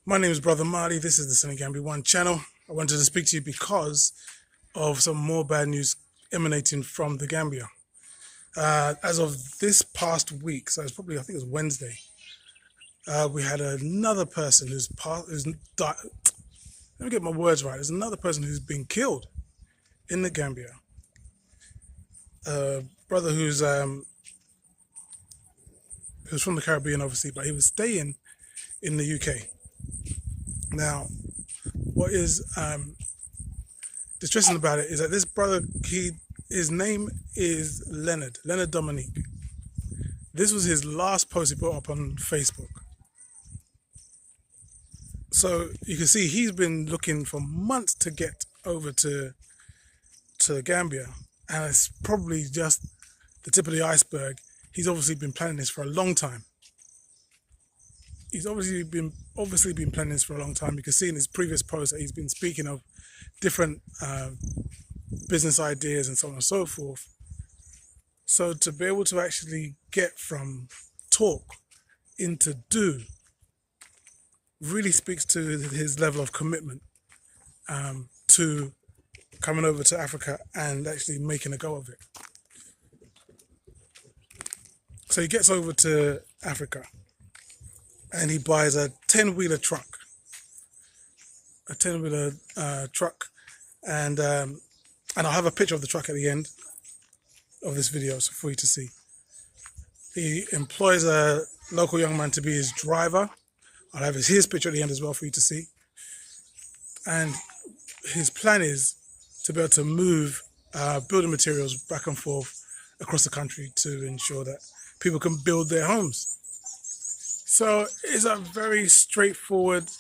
My name is Brother Marty. This is the SENEGAMBIA One channel. I wanted to speak to you because of some more bad news emanating from the Gambia. As of this past week, so it's probably, I think it was Wednesday, we had another person who's died. Let me get my words right. There's another person who's been killed in the Gambia. Brother who's from the Caribbean, obviously, but he was staying in the UK. Now, what is distressing about it is that this brother, his name is Leonard Dominique. This was his last post he put up on Facebook. So you can see he's been looking for months to get over to Gambia, and it's probably just the tip of the iceberg. He's obviously been planning this for a long time. He's obviously been planning this for a long time. You can see in his previous posts that he's been speaking of different business ideas and so on and so forth. So to be able to actually get from talk into do really speaks to his level of commitment to coming over to Africa and actually making a go of it. So he gets over to Africa and he buys a 10-wheeler truck. And I'll have a picture of the truck at the end of this video for you to see. He employs a local young man to be his driver. I'll have his picture at the end as well for you to see. And his plan is to be able to move building materials back and forth across the country to ensure that people can build their homes. So it's a very straightforward,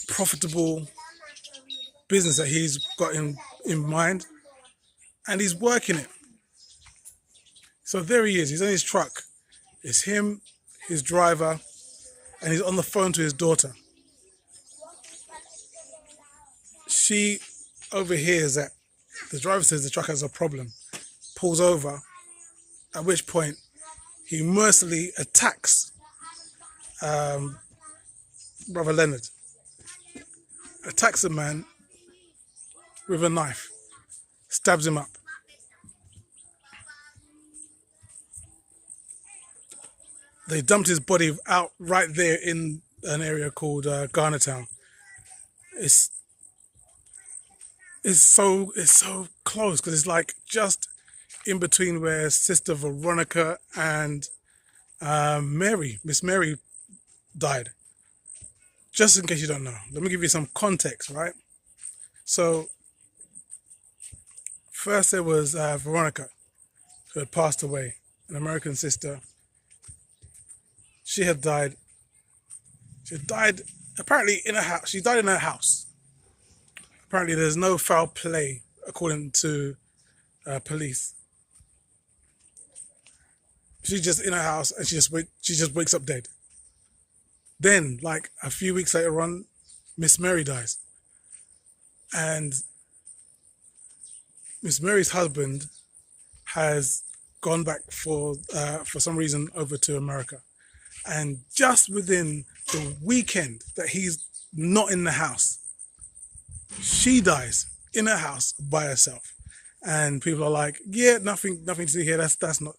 profitable business that he's got in mind, and he's working it. So there he is, he's in his truck. It's him, his driver, and he's on the phone to his daughter. She overhears that the driver says the truck has a problem, pulls over, at which point he mercilessly attacks Brother Leonard. Attacks the man with a knife, stabs him up. They dumped his body out right there in an area called Ghana Town. It's so close because it's like just in between where Sister Veronica and Miss Mary died. Just in case you don't know, let me give you some context, right? So first there was Veronica, who had passed away, an American sister. She had died. She died apparently in a house. She died in her house. Apparently there's no foul play according to police. She's just in her house and she just wakes up dead. Then, like a few weeks later on, Miss Mary dies. And Miss Mary's husband has gone back for some reason over to America. And just within the weekend that he's not in the house, she dies in her house by herself. And people are like, yeah, nothing to see here. That's not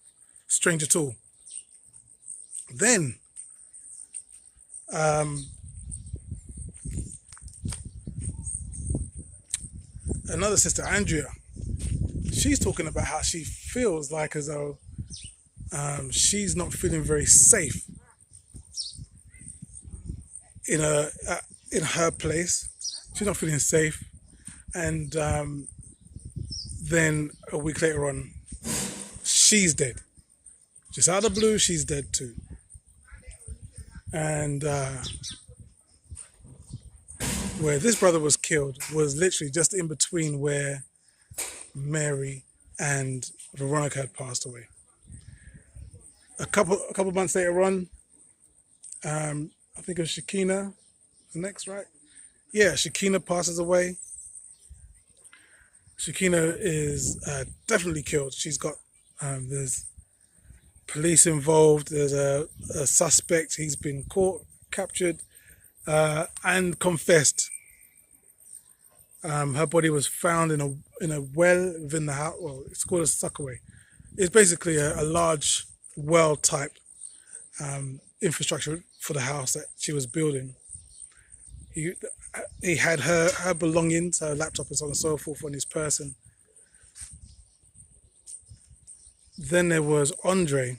strange at all. Then another sister, Andrea, she's talking about how she feels like as though she's not feeling very safe in her place. She's not feeling safe. And then a week later on, she's dead. Just out of the blue, she's dead too. And where this brother was killed was literally just in between where Mary and Veronica had passed away. A couple months later on, I think it was Shakina next, right? Yeah, Shakina passes away. Shakina is definitely killed. She's got there's police involved. There's a suspect. He's been caught. captured and confessed. Her body was found in a well within the house. Well, it's called a suckaway. It's basically a large well type infrastructure for the house that she was building. He had her belongings, her laptop and so on and so forth on his person. Then there was Andre.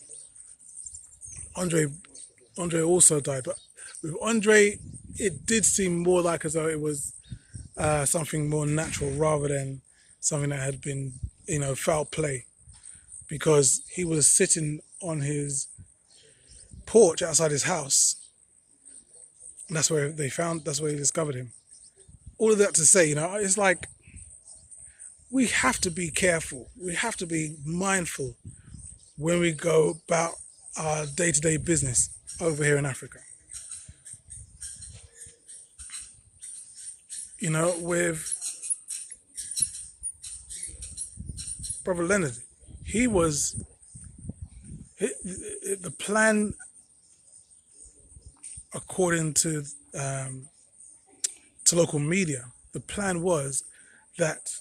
Andre also died, but with Andre, it did seem more like as though it was something more natural rather than something that had been, foul play, because he was sitting on his porch outside his house. And that's where they discovered him. All of that to say, it's like we have to be careful. We have to be mindful when we go about our day-to-day business over here in Africa. With Brother Leonard, the plan, according to local media, the plan was that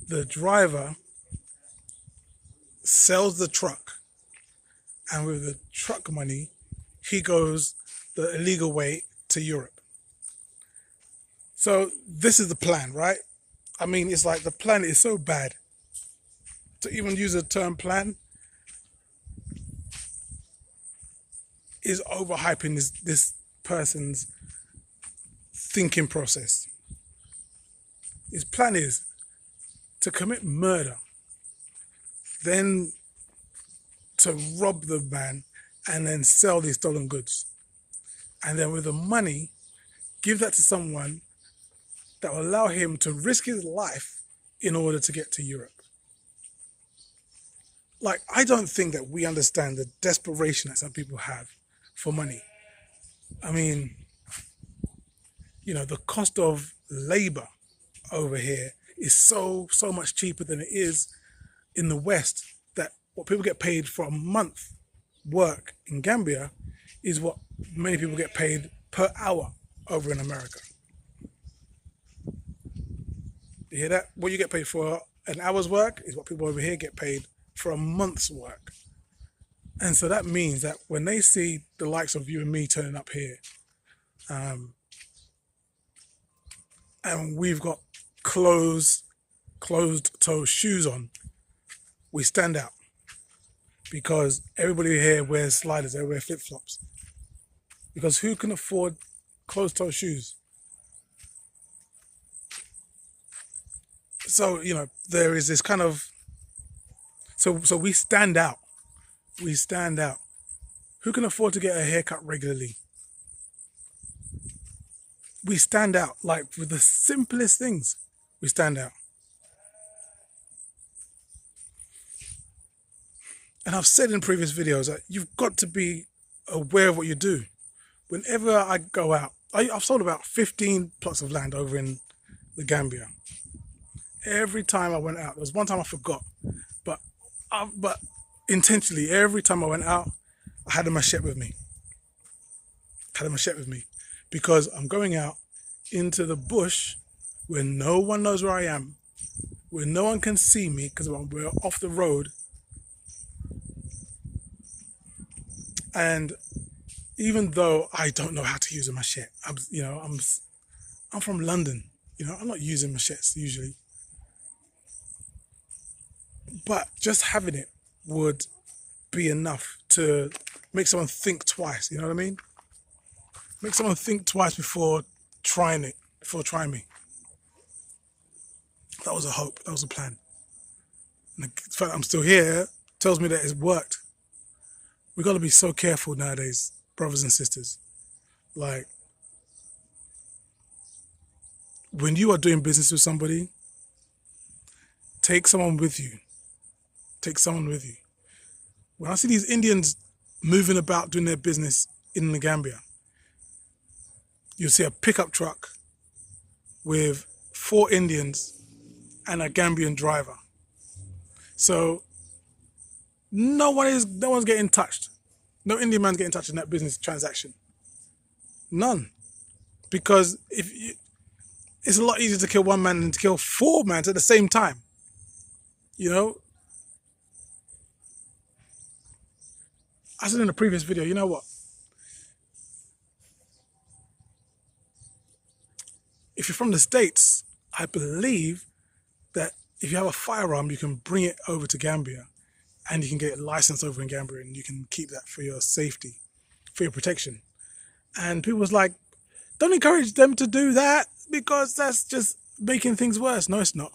the driver sells the truck, and with the truck money, he goes the illegal way to Europe. So this is the plan, right? I mean, it's like the plan is so bad. To even use the term plan is overhyping this person's thinking process. His plan is to commit murder, then to rob the man, and then sell these stolen goods. And then with the money, give that to someone that will allow him to risk his life in order to get to Europe. Like, I don't think that we understand the desperation that some people have for money. I mean, the cost of labor over here is so much cheaper than it is in the West, that what people get paid for a month work in Gambia is what many people get paid per hour over in America. You hear that? What you get paid for an hour's work is what people over here get paid for a month's work. And so that means that when they see the likes of you and me turning up here, and we've got closed-toe shoes on, we stand out, because everybody here wears sliders, they wear flip-flops. Because who can afford closed-toe shoes? So, there is this kind of, so we stand out. We stand out. Who can afford to get a haircut regularly? We stand out, like with the simplest things, we stand out. And I've said in previous videos that you've got to be aware of what you do. Whenever I go out, I've sold about 15 plots of land over in the Gambia. Every time I went out, there was one time I forgot, but intentionally, every time I went out, I had a machete with me. Because I'm going out into the bush where no one knows where I am, where no one can see me because we're off the road. And even though I don't know how to use a machete, I'm from London. I'm not using machetes usually. But just having it would be enough to make someone think twice, you know what I mean? Make someone think twice before trying me. That was a hope, that was a plan. And the fact that I'm still here tells me that it's worked. We've got to be so careful nowadays, brothers and sisters. Like, when you are doing business with somebody, take someone with you. When I see these Indians moving about doing their business in the Gambia, you'll see a pickup truck with 4 Indians and a Gambian driver. So no one's getting touched. No Indian man's getting touched in that business transaction. None. Because it's a lot easier to kill one man than to kill four men at the same time. You know, I said in the previous video, you know what? If you're from the States, I believe that if you have a firearm, you can bring it over to Gambia and you can get it licensed over in Gambia and you can keep that for your safety, for your protection. And people was like, don't encourage them to do that because that's just making things worse. No, it's not.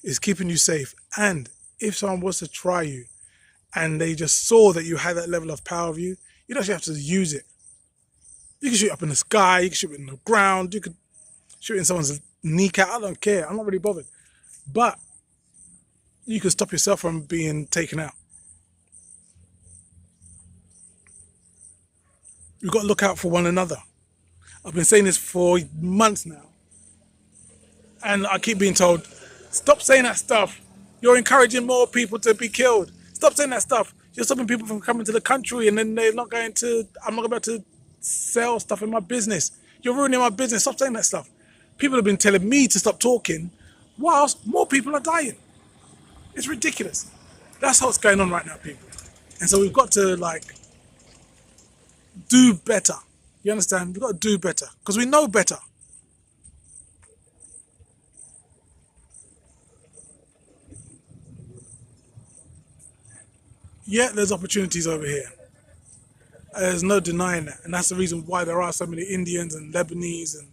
It's keeping you safe. And if someone was to try you and they just saw that you had that level of power of you, you don't actually have to use it. You can shoot up in the sky, you can shoot it in the ground, you could shoot in someone's kneecap. I don't care. I'm not really bothered. But you can stop yourself from being taken out. You've got to look out for one another. I've been saying this for months now. And I keep being told, stop saying that stuff. You're encouraging more people to be killed. Stop saying that stuff. You're stopping people from coming to the country and then I'm not going to sell stuff in my business. You're ruining my business. Stop saying that stuff. People have been telling me to stop talking whilst more people are dying. It's ridiculous. That's what's going on right now, people. And so we've got to do better. You understand? We've got to do better because we know better. Yeah, there's opportunities over here. There's no denying that. And that's the reason why there are so many Indians and Lebanese and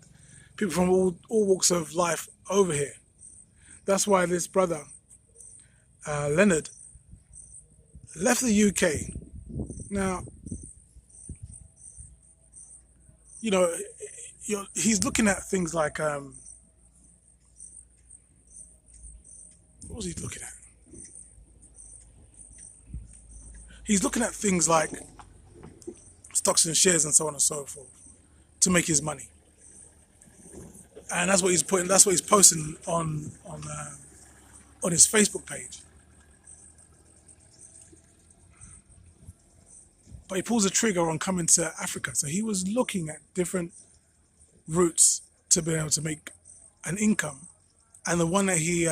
people from all walks of life over here. That's why this brother, Leonard, left the UK. Now, you know, he's looking at things like, what was he looking at? He's looking at things like stocks and shares and so on and so forth to make his money. And that's what he's putting. That's what he's posting on his Facebook page. But he pulls the trigger on coming to Africa. So he was looking at different routes to be able to make an income. And the one that he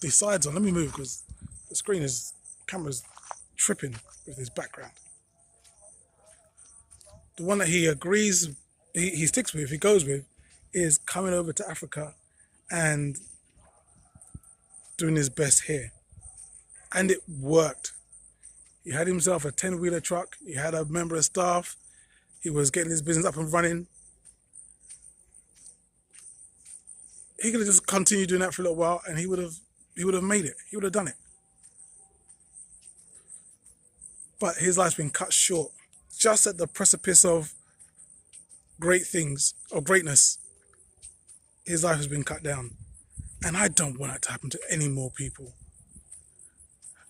decides on, let me move because the camera's tripping with his background. The one that he agrees, he sticks with, he goes with, is coming over to Africa and doing his best here. And it worked. He had himself a 10-wheeler truck. He had a member of staff. He was getting his business up and running. He could have just continued doing that for a little while and he would have made it. He would have done it. But his life's been cut short. Just at the precipice of great things, or greatness, his life has been cut down. And I don't want it to happen to any more people.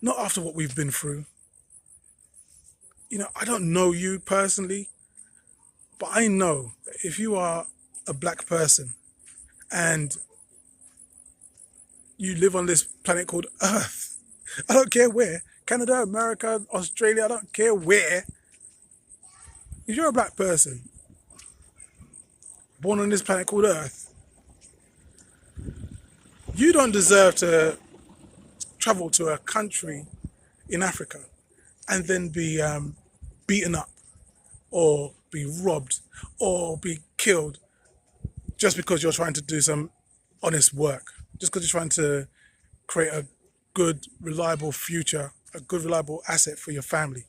Not after what we've been through. You know, I don't know you personally, but I know that if you are a black person and you live on this planet called Earth, I don't care where, Canada, America, Australia, I don't care where, if you're a black person born on this planet called Earth, you don't deserve to travel to a country in Africa and then be beaten up or be robbed or be killed just because you're trying to do some honest work, just because you're trying to create a good, reliable future, a good, reliable asset for your family.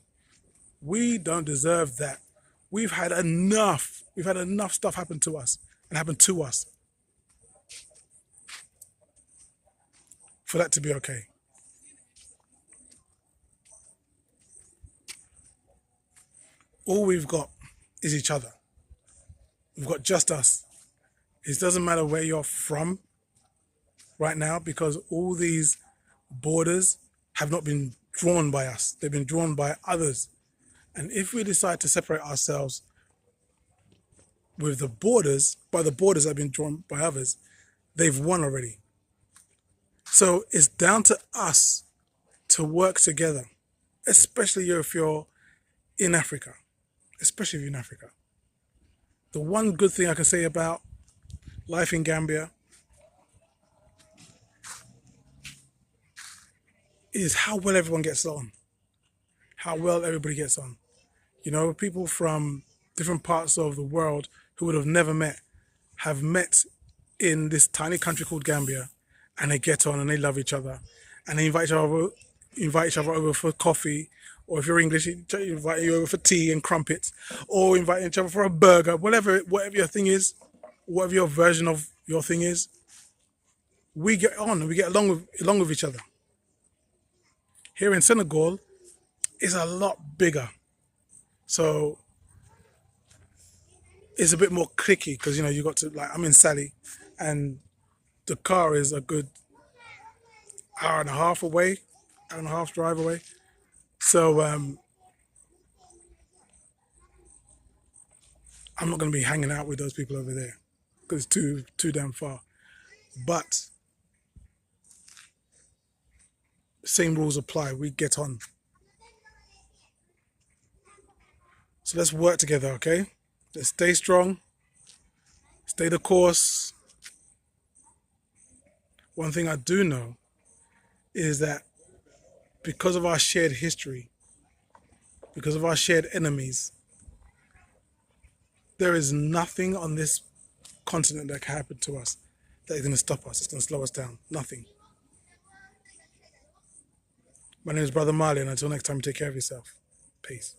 We don't deserve that. We've had enough. We've had enough stuff happen to us and happen to us for that to be okay. All we've got is each other. We've got just us. It doesn't matter where you're from right now because all these borders have not been drawn by us. They've been drawn by others. And if we decide to separate ourselves with the borders, by the borders that have been drawn by others, they've won already. So it's down to us to work together, especially if you're in Africa, especially if you're in Africa. The one good thing I can say about life in Gambia is how well everyone gets on, how well everybody gets on. You know, people from different parts of the world who would have never met have met in this tiny country called Gambia, and they get on and they love each other, and they invite each other over for coffee, or if you're English, they invite you over for tea and crumpets, or invite each other for a burger, whatever your thing is, whatever your version of your thing is. We get on and we get along with each other. Here in Senegal, it's a lot bigger, so it's a bit more clicky because you got to, like, I'm in Sally, and the car is a good hour and a half away, hour and a half drive away. So I'm not going to be hanging out with those people over there because it's too damn far. But same rules apply. We get on. So let's work together, okay? Let's stay strong, stay the course. One thing I do know is that because of our shared history, because of our shared enemies, there is nothing on this continent that can happen to us that is going to stop us. It's going to slow us down. Nothing. My name is Brother Marley, and until next time, take care of yourself. Peace.